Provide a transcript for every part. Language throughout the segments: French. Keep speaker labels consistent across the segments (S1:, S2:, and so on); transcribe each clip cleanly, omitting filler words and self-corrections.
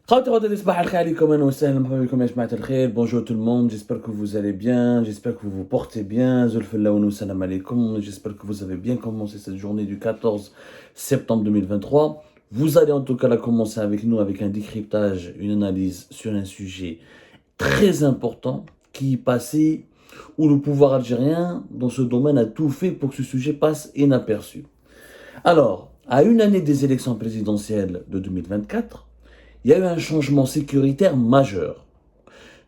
S1: Bonjour tout le monde, j'espère que vous allez bien, j'espère que vous vous portez bien, j'espère que vous avez bien commencé cette journée du 14 septembre 2023. Vous allez en tout cas la commencer avec nous avec un décryptage, une analyse sur un sujet très important qui est passé où le pouvoir algérien dans ce domaine a tout fait pour que ce sujet passe inaperçu. Alors, à une année des élections présidentielles de 2024, il y a eu un changement sécuritaire majeur.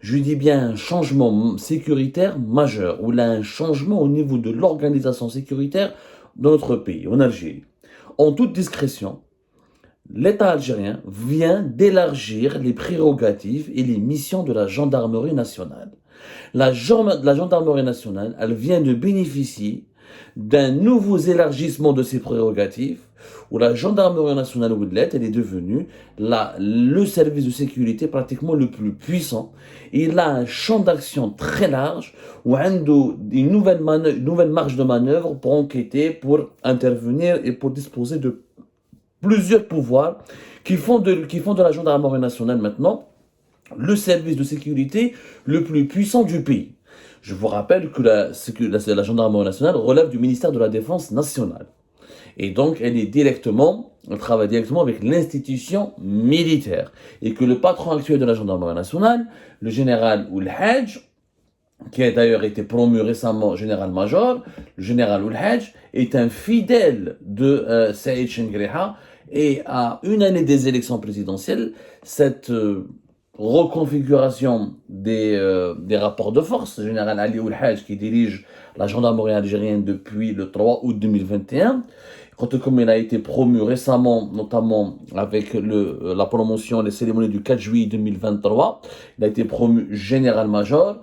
S1: Je dis bien un changement sécuritaire majeur, ou là un changement au niveau de l'organisation sécuritaire de notre pays, en Algérie. En toute discrétion, l'État algérien vient d'élargir les prérogatives et les missions de la gendarmerie nationale. La gendarmerie nationale, elle vient de bénéficier d'un nouveau élargissement de ses prérogatives, où la gendarmerie nationale Ouidlet, elle est devenue le service de sécurité pratiquement le plus puissant. Il a un champ d'action très large, où il a une nouvelle marge de manœuvre pour enquêter, pour intervenir et pour disposer de plusieurs pouvoirs qui font de la gendarmerie nationale maintenant le service de sécurité le plus puissant du pays. Je vous rappelle que la gendarmerie nationale relève du ministère de la Défense nationale. Et donc, elle travaille directement avec l'institution militaire. Et que le patron actuel de la gendarmerie nationale, le général Ould Hadj, qui a d'ailleurs été promu récemment général-major, le général Ould Hadj est un fidèle de Saïd Chengriha. Et à une année des élections présidentielles, cette reconfiguration des rapports de force, le général Ali Ould Hadj qui dirige la gendarmerie algérienne depuis le 3 août 2021, comme il a été promu récemment, notamment avec la promotion, les cérémonies du 4 juillet 2023, il a été promu général-major,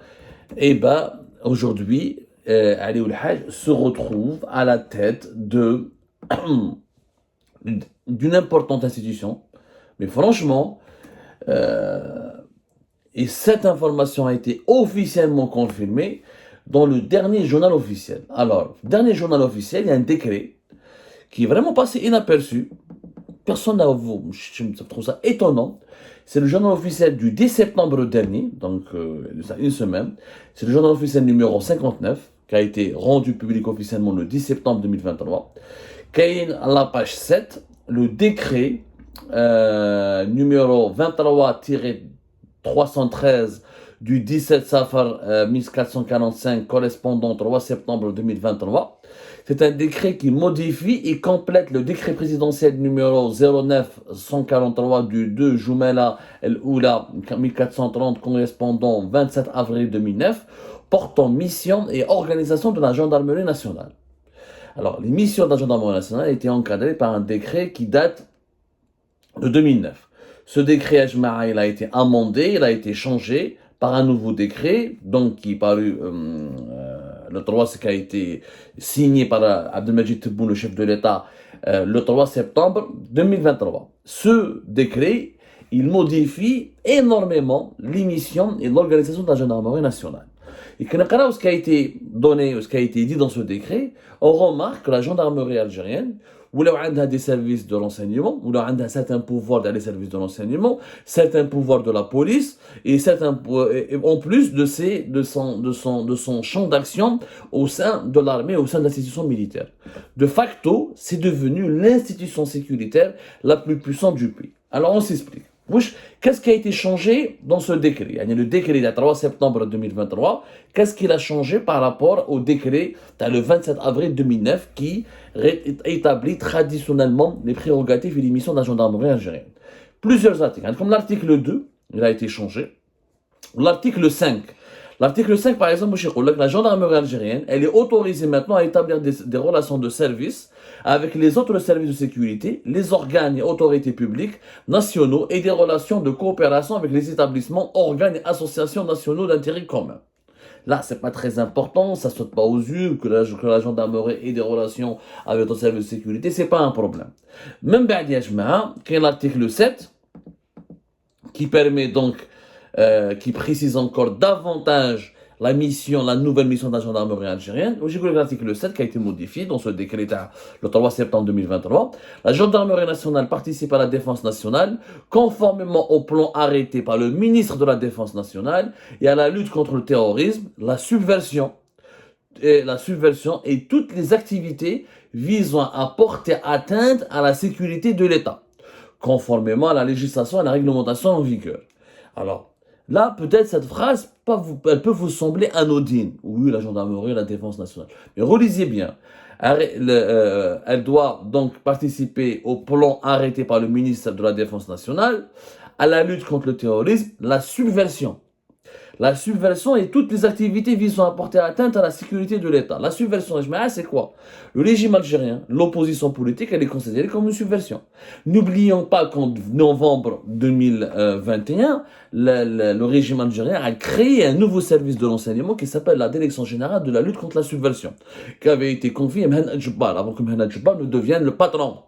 S1: et ben aujourd'hui, Ali Ould Hadj se retrouve à la tête d'une importante institution, mais franchement, et cette information a été officiellement confirmée dans le dernier journal officiel. Alors, dernier journal officiel, il y a un décret qui est vraiment passé inaperçu. Personne n'a vu, je trouve ça étonnant. C'est le journal officiel du 10 septembre dernier, donc une semaine. C'est le journal officiel numéro 59, qui a été rendu public officiellement le 10 septembre 2023. Qui est à la page 7, le décret numéro 23-313 du 17 Safar 1445 correspondant 3 septembre 2023. C'est un décret qui modifie et complète le décret présidentiel numéro 09-143 du 2 Jumela El Oula 1430 correspondant 27 avril 2009 portant mission et organisation de la gendarmerie nationale. Alors, les missions de la gendarmerie nationale étaient encadrées par un décret qui date de 2009. Ce décret Ajma'a, il a été amendé, il a été changé par un nouveau décret, donc qui est paru le 3, qui a été signé par Abdelmajid Tebboune, le chef de l'État, le 3 septembre 2023. Ce décret, il modifie énormément les missions et l'organisation de la gendarmerie nationale. Et quand on ce qui a été donné, ce qui a été dit dans ce décret, on remarque que la gendarmerie algérienne, où elle a des services de renseignement, où elle a un certain pouvoir dans les services de renseignement, certains pouvoirs de la police, et en plus de son champ d'action au sein de l'armée, au sein de l'institution militaire. De facto, c'est devenu l'institution sécuritaire la plus puissante du pays. Alors on s'explique. Qu'est-ce qui a été changé dans ce décret? Le décret du 3 septembre 2023, qu'est-ce qu'il a changé par rapport au décret le 27 avril 2009 qui établit traditionnellement les prérogatives et les missions de la gendarmerie algérienne? Plusieurs articles. Comme l'article 2, il a été changé. L'article 5. L'article 5, par exemple, la gendarmerie algérienne, elle est autorisée maintenant à établir des relations de service avec les autres services de sécurité, les organes et autorités publiques nationaux et des relations de coopération avec les établissements, organes et associations nationaux d'intérêt commun. Là, c'est pas très important, ça saute pas aux yeux que la gendarmerie ait des relations avec d'autres services de sécurité, c'est pas un problème. Même Ba'diajma, qui est l'article 7, qui permet donc qui précise encore davantage la mission, la nouvelle mission de la gendarmerie algérienne. J'ai vu l'article 7 qui a été modifié dans ce décret le 3 septembre 2023. La gendarmerie nationale participe à la défense nationale conformément au plan arrêté par le ministre de la Défense nationale et à la lutte contre le terrorisme, la subversion et toutes les activités visant à porter atteinte à la sécurité de l'État, conformément à la législation et à la réglementation en vigueur. Alors, là, peut-être cette phrase, elle peut vous sembler anodine. Oui, la gendarmerie, la défense nationale. Mais relisez bien. Elle doit donc participer au plan arrêté par le ministre de la Défense nationale, à la lutte contre le terrorisme, la subversion. La subversion et toutes les activités visant à porter atteinte à la sécurité de l'État. La subversion, c'est quoi? Le régime algérien, l'opposition politique, elle est considérée comme une subversion. N'oublions pas qu'en novembre 2021, le régime algérien a créé un nouveau service de renseignement qui s'appelle la Direction générale de la lutte contre la subversion, qui avait été confiée à Mohamed Djebbar, avant que Mohamed Djebbar ne devienne le patron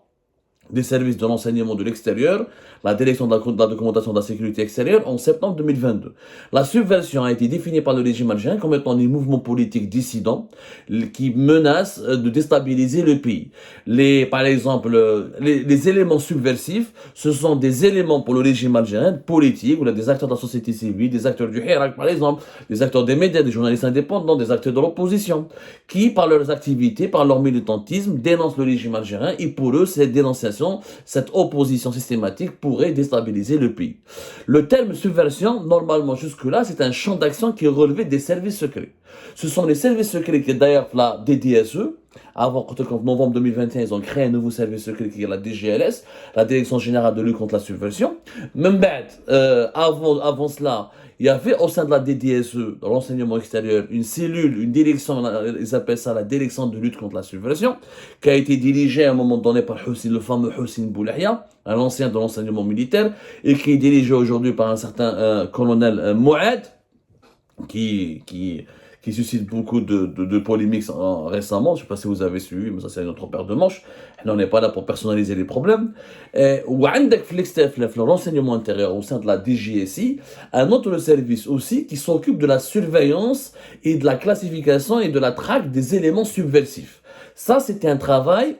S1: des services de renseignement de l'extérieur, la direction de la documentation de la sécurité extérieure en septembre 2022. La subversion a été définie par le régime algérien comme étant des mouvements politiques dissidents qui menacent de déstabiliser le pays. Par exemple, les éléments subversifs, ce sont des éléments pour le régime algérien politiques, ou là, des acteurs de la société civile, des acteurs du Hirak par exemple, des acteurs des médias, des journalistes indépendants, des acteurs de l'opposition, qui par leurs activités, par leur militantisme, dénoncent le régime algérien et pour eux, cette dénonciation, cette opposition systématique pourrait déstabiliser le pays. Le terme subversion, normalement jusque-là, c'est un champ d'action qui est relevé des services secrets. Ce sont les services secrets qui, d'ailleurs, la DDSE, avant, en novembre 2021, ils ont créé un nouveau service secret qui est la DGLS, la Direction Générale de Lutte contre la Subversion. Même avant cela, il y avait au sein de la DDSE, dans l'enseignement extérieur, une cellule, une direction, ils appellent ça la direction de lutte contre la subversion, qui a été dirigée à un moment donné par le fameux Hossein Boulahia, un ancien de l'enseignement militaire, et qui est dirigé aujourd'hui par un certain colonel Mouad, qui suscite beaucoup de polémiques récemment. Je ne sais pas si vous avez suivi, mais ça c'est notre paire de manches. Là, on n'est pas là pour personnaliser les problèmes. Ou le renseignement intérieur au sein de la DGSI, un autre service aussi qui s'occupe de la surveillance et de la classification et de la traque des éléments subversifs. Ça, c'était un travail,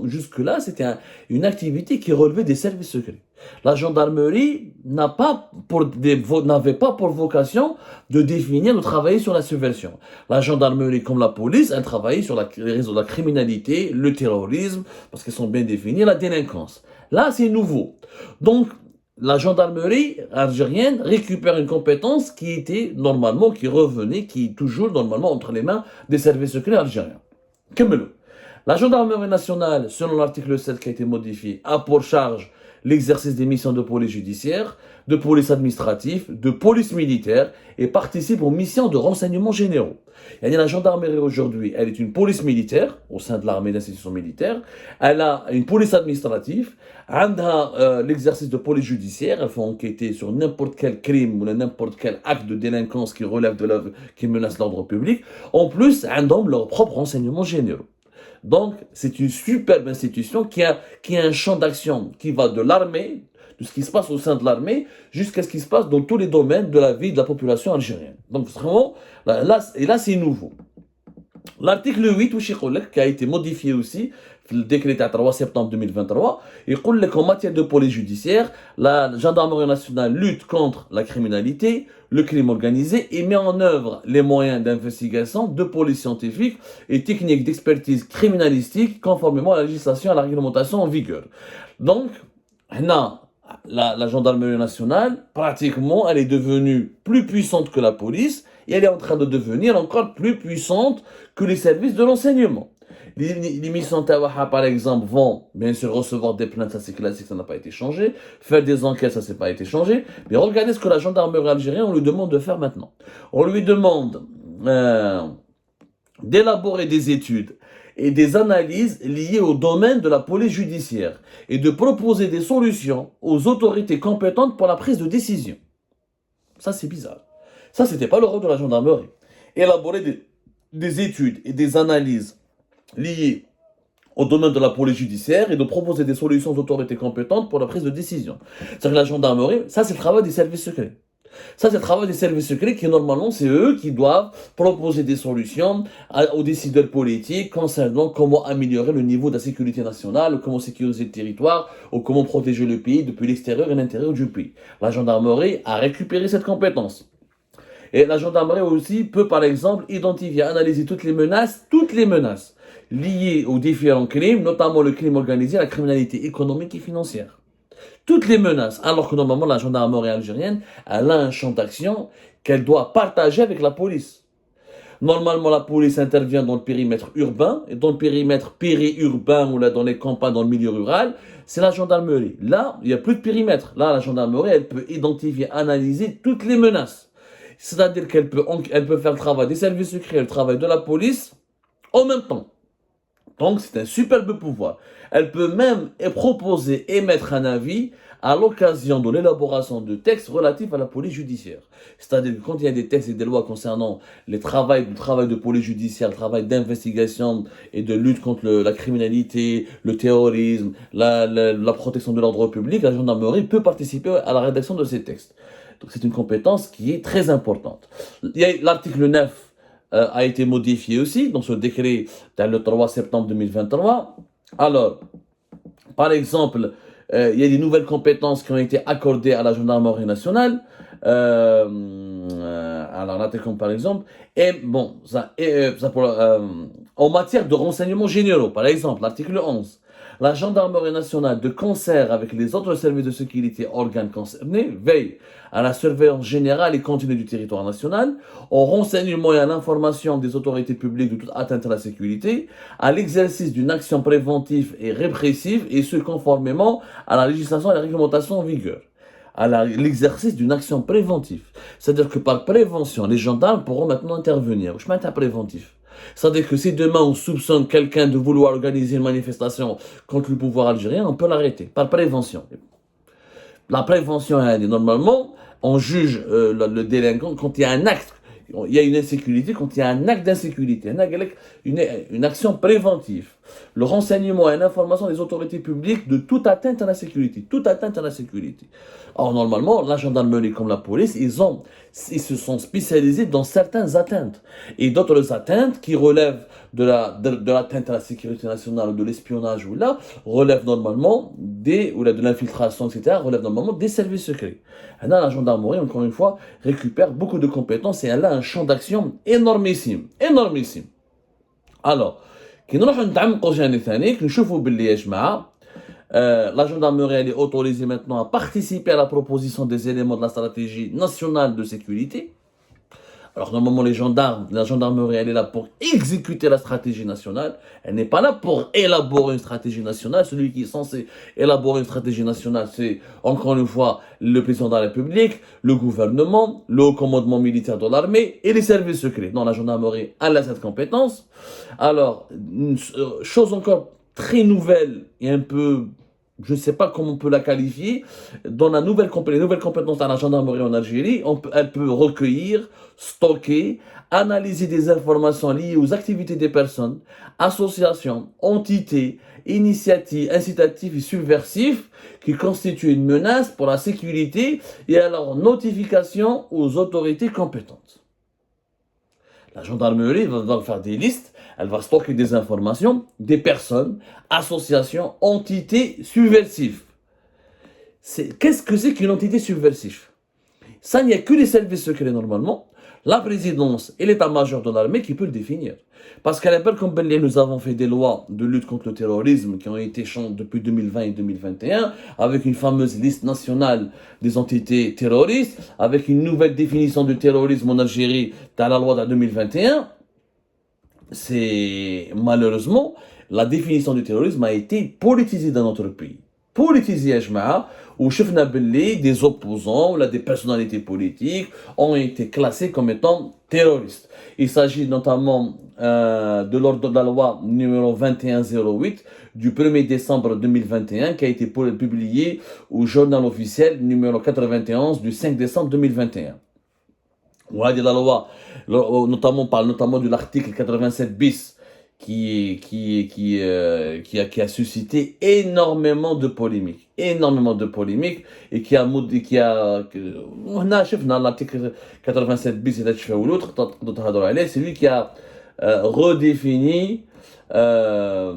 S1: jusque-là, c'était une activité qui relevait des services secrets. La gendarmerie n'avait pas pour vocation de définir, de travailler sur la subversion. La gendarmerie, comme la police, elle travaillait sur les réseaux de la criminalité, le terrorisme, parce qu'ils sont bien définis, la délinquance. Là, c'est nouveau. Donc, la gendarmerie algérienne récupère une compétence qui revenait, qui est toujours normalement entre les mains des services secrets algériens. La gendarmerie nationale, selon l'article 7 qui a été modifié, a pour charge l'exercice des missions de police judiciaire, de police administrative, de police militaire et participe aux missions de renseignement généraux. La gendarmerie aujourd'hui, elle est une police militaire au sein de l'armée d'institutions militaires. Elle a une police administrative, elle a l'exercice de police judiciaire, elle fait enquêter sur n'importe quel crime ou n'importe quel acte de délinquance qui relève qui menace l'ordre public. En plus, elles ont leurs propres renseignements généraux. Donc, c'est une superbe institution qui a un champ d'action qui va de l'armée, de ce qui se passe au sein de l'armée, jusqu'à ce qui se passe dans tous les domaines de la vie de la population algérienne. Donc, vraiment, là c'est nouveau. L'article 8, qui a été modifié aussi, le décret 3 septembre 2023, il dit qu'en matière de police judiciaire, la gendarmerie nationale lutte contre la criminalité, le crime organisé et met en œuvre les moyens d'investigation, de police scientifique et techniques d'expertise criminalistique conformément à la législation et à la réglementation en vigueur. Donc, la gendarmerie nationale, pratiquement, elle est devenue plus puissante que la police et elle est en train de devenir encore plus puissante que les services de renseignement. Les missions Tawaha, par exemple, vont bien sûr recevoir des plaintes, ça c'est classique, ça n'a pas été changé. Faire des enquêtes, ça n'a pas été changé. Mais regardez ce que la gendarmerie algérienne, on lui demande de faire maintenant. On lui demande d'élaborer des études et des analyses liées au domaine de la police judiciaire et de proposer des solutions aux autorités compétentes pour la prise de décision. Ça, c'est bizarre. Ça, c'était pas le rôle de la gendarmerie. Élaborer des études et des analyses liées au domaine de la police judiciaire et de proposer des solutions aux autorités compétentes pour la prise de décision. C'est-à-dire que la gendarmerie, ça c'est le travail des services secrets. Ça, c'est le travail des services secrets qui, normalement, c'est eux qui doivent proposer des solutions aux décideurs politiques concernant comment améliorer le niveau de la sécurité nationale, comment sécuriser le territoire, ou comment protéger le pays depuis l'extérieur et l'intérieur du pays. La gendarmerie a récupéré cette compétence. Et la gendarmerie aussi peut, par exemple, identifier, analyser toutes les menaces liées aux différents crimes, notamment le crime organisé, la criminalité économique et financière. Toutes les menaces, alors que normalement la gendarmerie algérienne, elle a un champ d'action qu'elle doit partager avec la police. Normalement, la police intervient dans le périmètre urbain, et dans le périmètre périurbain ou là dans les campagnes, dans le milieu rural, c'est la gendarmerie. Là, il n'y a plus de périmètre. Là, la gendarmerie, elle peut identifier, analyser toutes les menaces. C'est-à-dire qu'elle peut faire le travail des services secrets, le travail de la police en même temps. Donc, c'est un superbe pouvoir. Elle peut même proposer, émettre un avis à l'occasion de l'élaboration de textes relatifs à la police judiciaire. C'est-à-dire que quand il y a des textes et des lois concernant le travail de police judiciaire, le travail d'investigation et de lutte contre la criminalité, le terrorisme, la protection de l'ordre public, la gendarmerie peut participer à la rédaction de ces textes. Donc, c'est une compétence qui est très importante. Il y a l'article 9 a été modifié aussi dans ce décret le 3 septembre 2023. Alors, par exemple, il y a des nouvelles compétences qui ont été accordées à la gendarmerie nationale. Alors, là, comme par exemple, en matière de renseignements généraux, par exemple, l'article 11. La gendarmerie nationale, de concert avec les autres services de sécurité organes concernés, veille à la surveillance générale et continue du territoire national, au renseignement et à l'information des autorités publiques de toute atteinte à la sécurité, à l'exercice d'une action préventive et répressive, et ce conformément à la législation et à la réglementation en vigueur. À l'exercice d'une action préventive. C'est-à-dire que par prévention, les gendarmes pourront maintenant intervenir. Je mets un préventif. C'est-à-dire que si demain on soupçonne quelqu'un de vouloir organiser une manifestation contre le pouvoir algérien, on peut l'arrêter par prévention. La prévention, normalement, on juge le délinquant quand il y a un acte, il y a une insécurité, quand il y a un acte d'insécurité, une action préventive. Le renseignement et l'information des autorités publiques de toute atteinte à la sécurité. Toute atteinte à la sécurité. Or, normalement, la gendarmerie comme la police, ils se sont spécialisés dans certaines atteintes. Et d'autres atteintes qui relèvent de l'atteinte à la sécurité nationale ou de l'espionnage ou là, relèvent normalement de l'infiltration, etc., relèvent normalement des services secrets. Et là, la gendarmerie, encore une fois, récupère beaucoup de compétences et elle a un champ d'action énormissime. Énormissime. Alors, كي نروحوا نتعمقوا ثاني كنشوفوا باللي يا جماعه la gendarmerie elle est autorisée maintenant à participer à la proposition des éléments de la stratégie nationale de sécurité. Alors normalement la gendarmerie elle est là pour exécuter la stratégie nationale. Elle n'est pas là pour élaborer une stratégie nationale. Celui qui est censé élaborer une stratégie nationale, c'est encore une fois le président de la République, le gouvernement, le haut commandement militaire de l'armée et les services secrets. Non, la gendarmerie elle a cette compétence. Alors, une chose encore très nouvelle et un peu, je ne sais pas comment on peut la qualifier, dans les nouvelles compétences de la gendarmerie en Algérie, elle peut recueillir, stocker, analyser des informations liées aux activités des personnes, associations, entités, initiatives, incitatives et subversives qui constituent une menace pour la sécurité et à leur notification aux autorités compétentes. La gendarmerie va faire des listes, elle va stocker des informations, des personnes, associations, entités subversives. Qu'est-ce que c'est qu'une entité subversive? Ça, il n'y a que les services secrets normalement, la présidence et l'état-major de l'armée qui peut le définir. Parce qu'à l'époque, comme nous avons fait des lois de lutte contre le terrorisme qui ont été changées depuis 2020 et 2021, avec une fameuse liste nationale des entités terroristes, avec une nouvelle définition du terrorisme en Algérie dans la loi de 2021, c'est malheureusement, la définition du terrorisme a été politisée dans notre pays. Politisée à Jma'a, où des opposants ou des personnalités politiques ont été classés comme étant terroristes. Il s'agit notamment de l'ordre de la loi numéro 2108 du 1er décembre 2021 qui a été publié au journal officiel numéro 91 du 5 décembre 2021. La loi, notamment de l'article 87 bis qui a suscité énormément de polémiques, et qui a, on a chef dans l'article 87 bis et l'autre, c'est lui qui a redéfini, euh,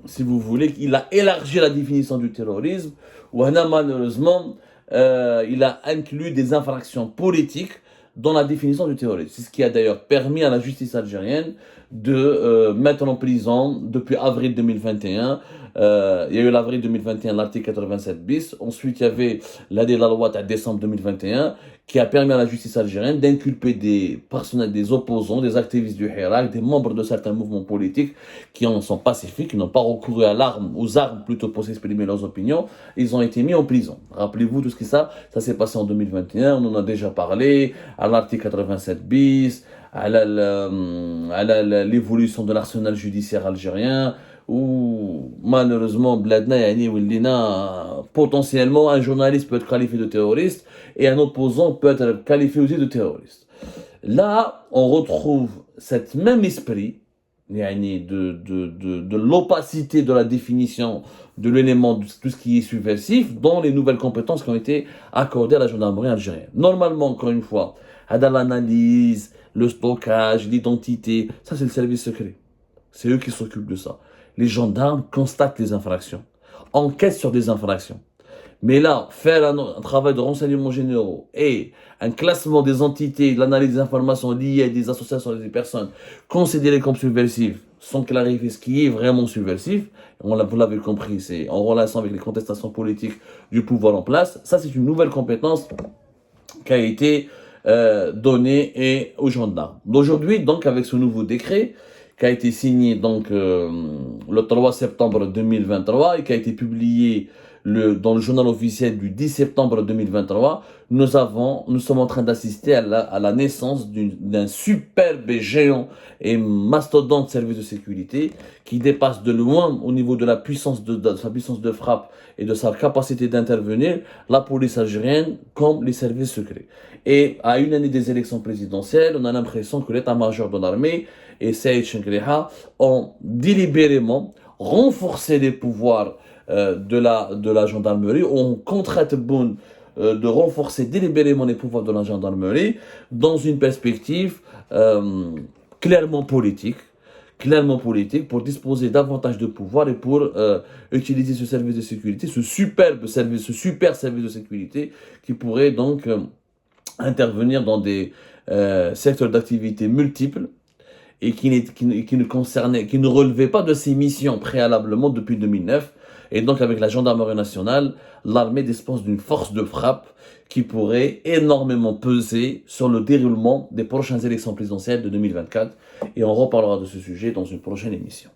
S1: si vous voulez, il a élargi la définition du terrorisme, ou malheureusement, il a inclus des infractions politiques dans la définition du terrorisme. C'est ce qui a d'ailleurs permis à la justice algérienne de mettre en prison depuis avril 2021. Il y a eu l'avril 2021, l'article 87 bis. Ensuite, il y avait l'année de la loi de décembre 2021 qui a permis à la justice algérienne d'inculper des personnels, des opposants, des activistes du Hirak, des membres de certains mouvements politiques qui en sont pacifiques, qui n'ont pas recouru à l'arme, aux armes plutôt pour s'exprimer leurs opinions. Ils ont été mis en prison. Rappelez-vous tout ce qui ça s'est passé en 2021, on en a déjà parlé, à l'article 87 bis, à l'évolution de l'arsenal judiciaire algérien, où malheureusement, Bladna yani Willina, potentiellement un journaliste peut être qualifié de terroriste et un opposant peut être qualifié aussi de terroriste. Là, on retrouve cet même esprit yani de l'opacité de la définition de l'élément de tout ce qui est subversif dans les nouvelles compétences qui ont été accordées à la gendarmerie algérienne. Normalement, encore une fois, dans l'analyse, le stockage, l'identité, ça c'est le service secret. C'est eux qui s'occupent de ça. Les gendarmes constatent les infractions, enquêtent sur des infractions. Mais là, faire un travail de renseignement généraux et un classement des entités, l'analyse des informations liées à des associations et des personnes considérées comme subversives, sans clarifier ce qui est vraiment subversif, vous l'avez compris, c'est en relation avec les contestations politiques du pouvoir en place. Ça, c'est une nouvelle compétence qui a été donnée aux gendarmes. Aujourd'hui, donc, avec ce nouveau décret, qui a été signé donc le 3 septembre 2023 et qui a été publié dans le journal officiel du 10 septembre 2023, nous sommes en train d'assister à la naissance d'un superbe géant et mastodonte service de sécurité qui dépasse de loin au niveau de la puissance de sa puissance de frappe et de sa capacité d'intervenir la police algérienne comme les services secrets. Et à une année des élections présidentielles, on a l'impression que l'état-major de l'armée et Saïd Chenkleha ont délibérément renforcé les pouvoirs de la gendarmerie, ont contraint Tebboune de renforcer délibérément les pouvoirs de la gendarmerie dans une perspective clairement politique pour disposer davantage de pouvoir et pour utiliser ce service de sécurité, ce super service de sécurité qui pourrait donc intervenir dans des secteurs d'activité multiples et qui ne relevait pas de ses missions préalablement depuis 2009. Et donc avec la gendarmerie nationale, l'armée dispose d'une force de frappe qui pourrait énormément peser sur le déroulement des prochaines élections présidentielles de 2024. Et on reparlera de ce sujet dans une prochaine émission.